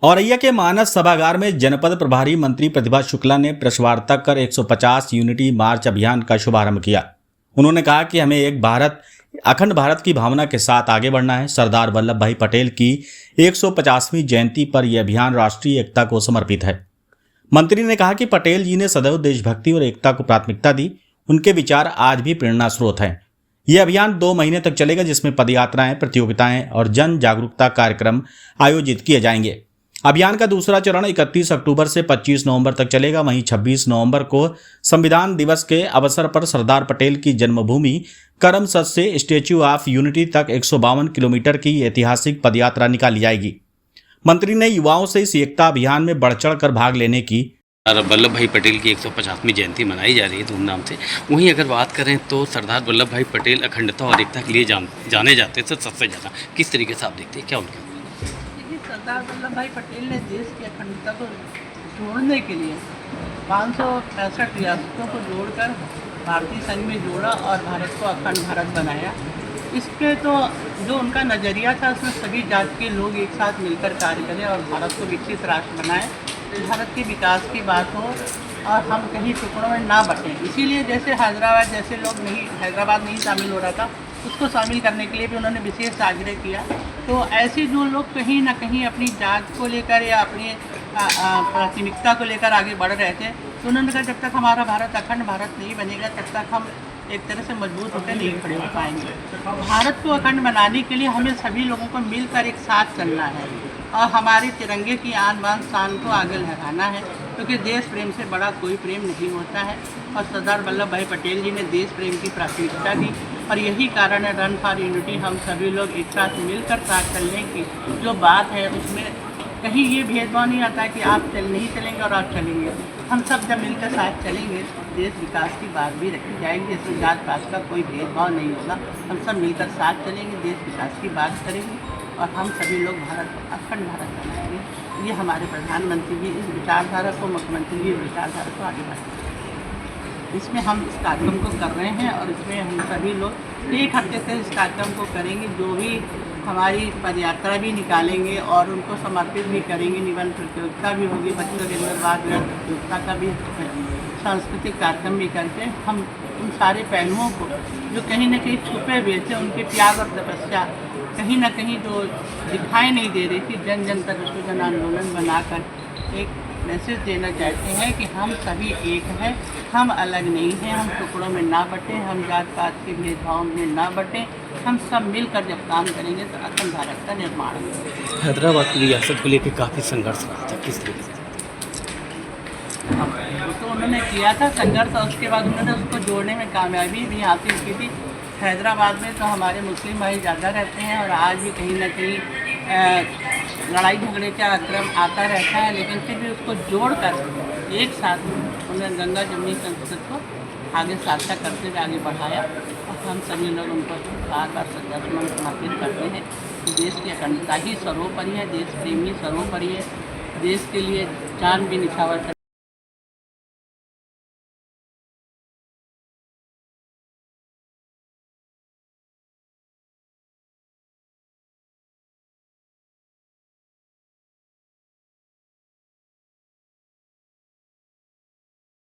औरैया के मानस सभागार में जनपद प्रभारी मंत्री प्रतिभा शुक्ला ने प्रेस वार्ता कर 150 यूनिटी मार्च अभियान का शुभारंभ किया। उन्होंने कहा कि हमें एक भारत, अखंड भारत की भावना के साथ आगे बढ़ना है। सरदार वल्लभ भाई पटेल की 150वीं जयंती पर यह अभियान राष्ट्रीय एकता को समर्पित है। मंत्री ने कहा कि पटेल जी ने सदैव देशभक्ति और एकता को प्राथमिकता दी। उनके विचार आज भी प्रेरणा स्रोत हैं। यह अभियान 2 महीने तक चलेगा, जिसमें पदयात्राएं, प्रतियोगिताएं और जन जागरूकता कार्यक्रम आयोजित किए जाएंगे। अभियान का दूसरा चरण 31 अक्टूबर से 25 नवंबर तक चलेगा। वहीं 26 नवंबर को संविधान दिवस के अवसर पर सरदार पटेल की जन्मभूमि करमसद से स्टैच्यू ऑफ यूनिटी तक 152 किलोमीटर की ऐतिहासिक पदयात्रा निकाली जाएगी। मंत्री ने युवाओं से इस एकता अभियान में बढ़ चढ़ कर भाग लेने की वल्लभ भाई पटेल की 150वीं जयंती मनाई जा रही है धूमधाम से। वहीं अगर बात करें तो सरदार वल्लभ भाई पटेल अखंडता और एकता के लिए जाने जाते थे सबसे ज़्यादा। किस तरीके से आप देखते हैं, क्या उनके? देखिए, सरदार वल्लभ भाई पटेल ने देश की अखंडता को जोड़ने के लिए 565 रियासतों को जोड़कर भारतीय संघ में जोड़ा और भारत को अखंड भारत बनाया। इसके तो जो उनका नज़रिया था, उसमें सभी जाति के लोग एक साथ मिलकर कार्य करें और भारत को विकसित राष्ट्र बनाएं, भारत के विकास की बात हो और हम कहीं टुकड़ों में ना बटें। इसीलिए जैसे हैदराबाद जैसे लोग हैदराबाद नहीं शामिल हो रहा था, उसको शामिल करने के लिए भी उन्होंने विशेष आग्रह किया। तो ऐसे जो लोग कहीं ना कहीं अपनी जात को लेकर या अपनी प्राथमिकता को लेकर आगे बढ़ रहे थे, तो उन्होंने कहा जब तक हमारा भारत अखंड भारत नहीं बनेगा, तब तक हम एक तरह से मजबूत होकर नहीं खड़े हो पाएंगे। भारत को अखंड बनाने के लिए हमें सभी लोगों को मिलकर एक साथ चलना है और हमारे तिरंगे की आन बान शान को आगे लहराना है, क्योंकि देश प्रेम से बड़ा कोई प्रेम नहीं होता है। और सरदार वल्लभ भाई पटेल जी ने देश प्रेम की प्राथमिकता दी और यही कारण है रन फॉर यूनिटी, हम सभी लोग एक साथ मिलकर साथ चलने की जो बात है, उसमें कहीं ये भेदभाव नहीं आता कि आप नहीं चलेंगे और आप चलेंगे। हम सब जब मिलकर साथ चलेंगे तो देश विकास की बात भी रखी जाएगी। इसमें जात पात का कोई भेदभाव नहीं होगा। हम सब मिलकर साथ चलेंगे, देश विकास की बात करेंगे और हम सभी लोग भारत को अखंड भारत बनाएंगे। ये हमारे प्रधानमंत्री जी इस विचारधारा को, मुख्यमंत्री जी इस विचारधारा को आगे बढ़ाएंगे। इसमें हम इस कार्यक्रम को कर रहे हैं और इसमें हम सभी लोग 1 हफ्ते से इस कार्यक्रम को करेंगे। जो भी हमारी पदयात्रा भी निकालेंगे और उनको समर्पित भी करेंगे। निबंध प्रतियोगिता भी होगी, बच्चों के अंदर वाद विवाद प्रतियोगिता का भी सांस्कृतिक कार्यक्रम भी करके हम उन सारे पहलुओं को जो कहीं ना कहीं छुपे हुए थे, उनके त्याग और तपस्या कहीं ना कहीं जो दिखाई नहीं दे रही थी, जन जन तक उसको जन आंदोलन बनाकर एक मैसेज देना चाहते हैं कि हम सभी एक हैं, हम अलग नहीं हैं, हम टुकड़ों में ना बटें, हम जात पात के भेदभाव में ना बटें। हम सब मिलकर जब काम करेंगे तो अखंड भारत का निर्माण होगा। हैदराबाद की रियासत को लेकर काफ़ी संघर्ष रहा था, किस तरीके से? तो उन्होंने किया था संघर्ष और उसके बाद उन्होंने उसको जोड़ने में कामयाबी भी हासिल की थी। हैदराबाद में तो हमारे मुस्लिम भाई ज़्यादा रहते हैं और आज भी कहीं ना कहीं लड़ाई झगड़े का क्रम आता रहता है, लेकिन फिर भी उसको जोड़कर एक साथ उन्होंने गंगा जमुनी संस्कृत को आगे साझा करते हुए आगे बढ़ाया और हम सभी लोग उनको बार बार श्रद्धासुमन समर्पित करते हैं। देश की अखंडता ही सर्वोपरि है, देश प्रेमी सर्वोपरि है, देश के लिए जान भी निछावर